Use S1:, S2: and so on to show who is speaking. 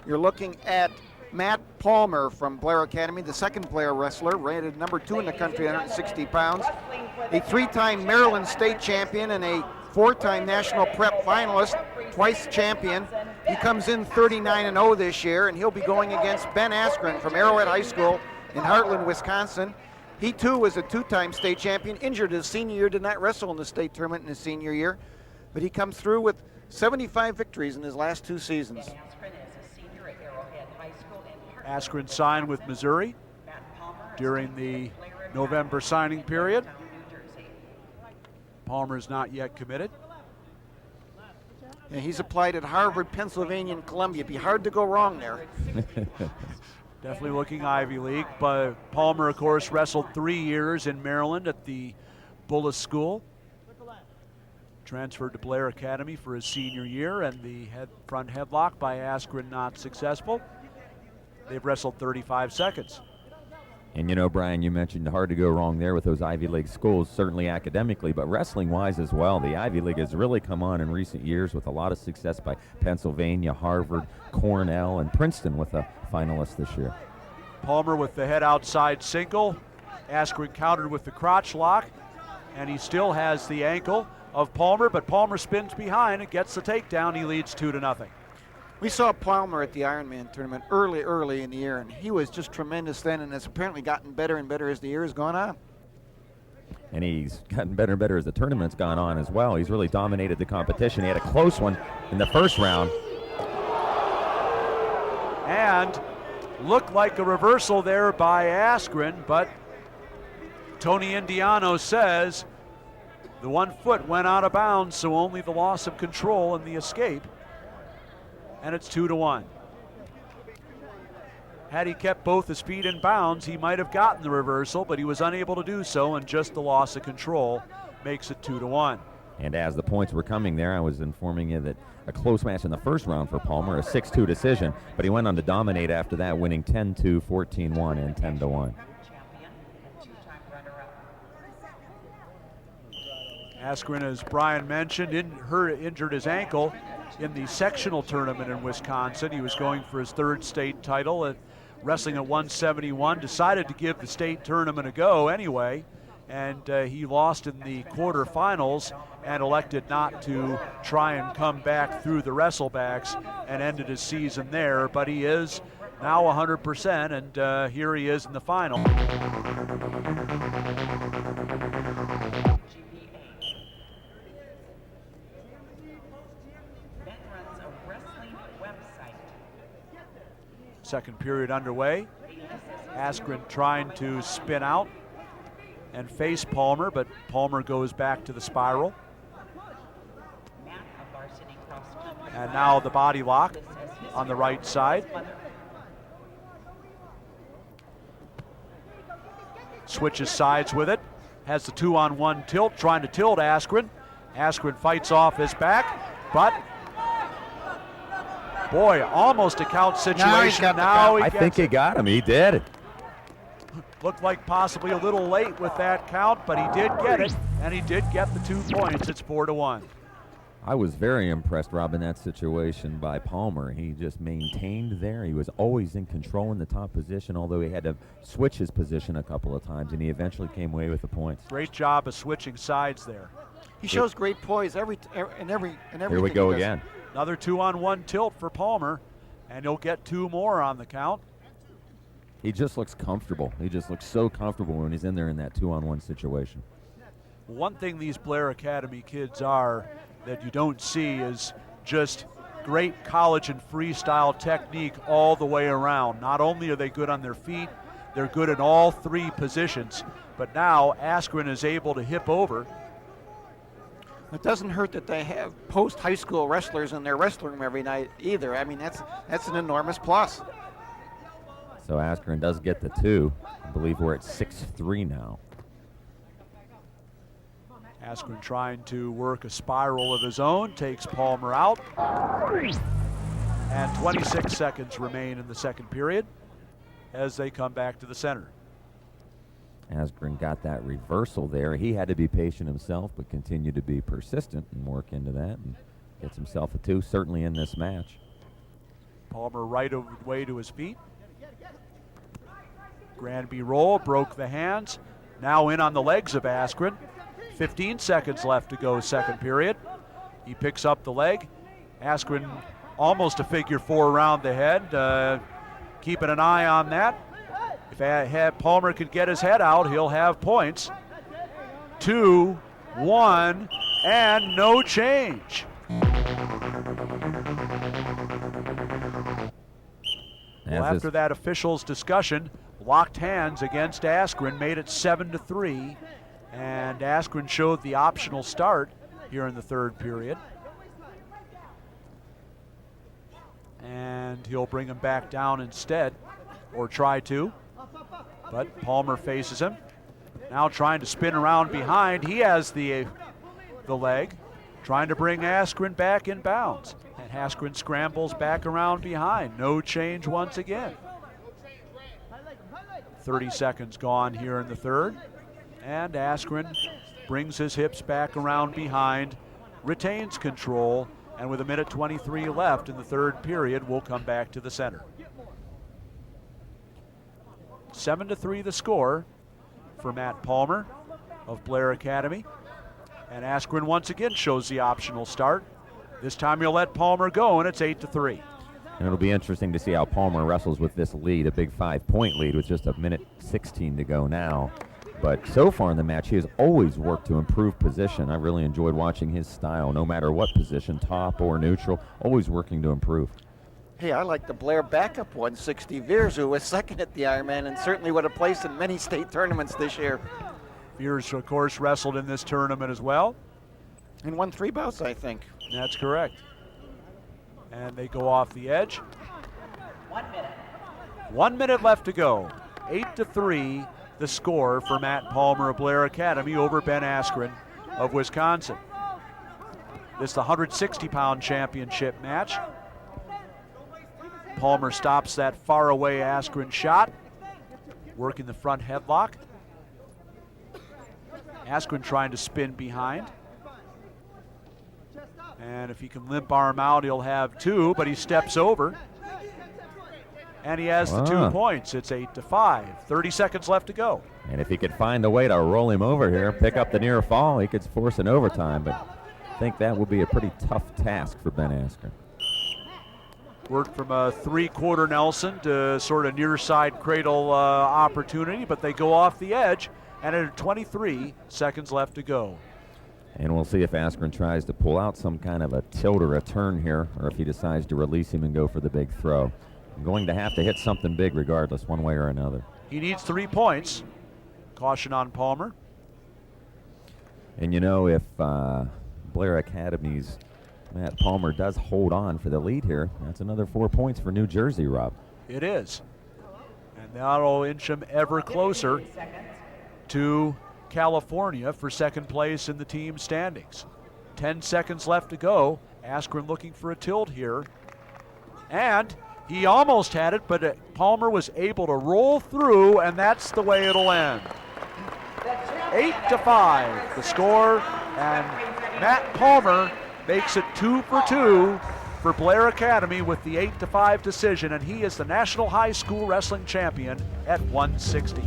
S1: You're looking at Matt Palmer from Blair Academy, the second Blair wrestler, rated number 2 in the country, 160 pounds. A 3-time Maryland state champion and a 4-time national prep finalist, twice champion. He comes in 39-0 this year, and he'll be going against Ben Askren from Arrowhead High School in Heartland, Wisconsin. He too was a 2-time state champion, injured his senior year, did not wrestle in the state tournament in his senior year, but he comes through with 75 victories in his last 2 seasons.
S2: Askren signed with Missouri during the November signing period. Palmer's not yet committed.
S1: Yeah, he's applied at Harvard, Pennsylvania, and Columbia. It'd be hard to go wrong there.
S2: Definitely looking Ivy League, but Palmer, of course, wrestled 3 years in Maryland at the Bullis School. Transferred to Blair Academy for his senior year, and the front headlock by Askren not successful. They've wrestled 35 seconds.
S3: And you know, Brian, you mentioned hard to go wrong there with those Ivy League schools, certainly academically, but wrestling-wise as well. The Ivy League has really come on in recent years with a lot of success by Pennsylvania, Harvard, Cornell, and Princeton with a finalist this year.
S2: Palmer with the head outside single. Askren countered with the crotch lock, and he still has the ankle of Palmer, but Palmer spins behind and gets the takedown. He leads 2-0.
S1: We saw Palmer at the Ironman tournament early in the year, and he was just tremendous then, and has apparently gotten better and better as the year has gone on.
S3: And he's gotten better and better as the tournament's gone on as well. He's really dominated the competition. He had a close one in the first round.
S2: And looked like a reversal there by Askren, but Tony Indiano says the 1 foot went out of bounds, so only the loss of control and the escape. And it's 2-1. Had he kept both his feet in bounds, he might have gotten the reversal, but he was unable to do so, and just the loss of control makes it 2-1.
S3: And as the points were coming there, I was informing you that a close match in the first round for Palmer, a 6-2 decision, but he went on to dominate after that, winning 10-2, 14-1, and 10-1.
S2: Askren, as Brian mentioned, injured his ankle in the sectional tournament in Wisconsin. He was going for his 3rd state title at wrestling at 171, decided to give the state tournament a go anyway, and he lost in the quarterfinals and elected not to try and come back through the wrestlebacks and ended his season there, but he is now 100%, and here he is in the final. Second period underway. Askren trying to spin out and face Palmer, but Palmer goes back to the spiral. And now the body lock on the right side. Switches sides with it. Has the 2-on-1 tilt, trying to tilt Askren. Askren fights off his back, but boy, almost a count situation.
S3: I think he got him. He did.
S2: Looked like possibly a little late with that count, but he did get it, and he did get the 2 points. It's 4-1.
S3: I was very impressed, Rob, in that situation by Palmer. He just maintained there. He was always in control in the top position, although he had to switch his position a couple of times, and he eventually came away with the points.
S2: Great job of switching sides there.
S1: He shows great poise in everything.
S3: Here we go again.
S2: Another 2-on-1 tilt for Palmer, and he'll get 2 more on the count.
S3: He just looks comfortable. He just looks so comfortable when he's in there in that 2-on-1 situation.
S2: One thing these Blair Academy kids are that you don't see is just great college and freestyle technique all the way around. Not only are they good on their feet, they're good in all 3 positions, but now Askren is able to hip over.
S1: It doesn't hurt that they have post-high school wrestlers in their wrestling room every night either. I mean, that's an enormous plus.
S3: So Askren does get the 2. I believe we're at 6-3 now.
S2: Askren trying to work a spiral of his own, takes Palmer out. And 26 seconds remain in the second period as they come back to the center.
S3: Askren got that reversal there. He had to be patient himself, but continued to be persistent and work into that and gets himself a 2, certainly in this match.
S2: Palmer right away to his feet. Granby roll, broke the hands. Now in on the legs of Askren. 15 seconds left to go, second period. He picks up the leg. Askren almost a figure four around the head. Keeping an eye on that. If Palmer could get his head out, he'll have points. 2, 1, and no change. Well, after that officials' discussion, locked hands against Askren made it 7-3, and Askren showed the optional start here in the third period. And he'll bring him back down instead, or try to, but Palmer faces him. Now trying to spin around behind. He has the leg, trying to bring Askren back in bounds. And Askren scrambles back around behind. No change once again. 30 seconds gone here in the third. And Askren brings his hips back around behind, retains control, and with 1:23 left in the third period, we'll come back to the center. 7-3 the score for Matt Palmer of Blair Academy. And Askren once again shows the optional start. This time he'll let Palmer go, and it's 8-3.
S3: And it'll be interesting to see how Palmer wrestles with this lead, a big 5-point lead with just 1:16 to go now. But so far in the match, he has always worked to improve position. I really enjoyed watching his style, no matter what position, top or neutral, always working to improve.
S1: Hey, I like the Blair backup 160 Veers, who was second at the Ironman and certainly would have placed in many state tournaments this year.
S2: Veers, of course, wrestled in this tournament as well.
S1: And won 3 bouts, I think.
S2: That's correct. And they go off the edge.
S4: 1 minute.
S2: 1 minute left to go. 8-3 the score for Matt Palmer of Blair Academy over Ben Askren of Wisconsin. This is the 160-pound championship match. Palmer stops that far-away Askren shot, working the front headlock. Askren trying to spin behind. And if he can limp arm out, he'll have 2, but he steps over. And he has the 2 points. It's 8-5. 30 seconds left to go.
S3: And if he could find a way to roll him over here, pick up the near fall, he could force an overtime. But I think that would be a pretty tough task for Ben Askren.
S2: Worked from a 3/4 Nelson to sort of near side cradle opportunity, but they go off the edge, and at 23 seconds left to go.
S3: And we'll see if Askren tries to pull out some kind of a tilt or a turn here, or if he decides to release him and go for the big throw. I'm going to have to hit something big regardless, one way or another.
S2: He needs 3 points. Caution on Palmer.
S3: And you know, if Blair Academy's Matt Palmer does hold on for the lead here, that's another 4 points for New Jersey, Rob.
S2: It is. And that'll inch him ever closer to California for second place in the team standings. 10 seconds left to go. Askren looking for a tilt here. And he almost had it, but Palmer was able to roll through, and that's the way it'll end. 8-5 the score, and Matt Palmer makes it 2 for 2 for Blair Academy with the 8-5 decision, and he is the National High School Wrestling Champion at 160.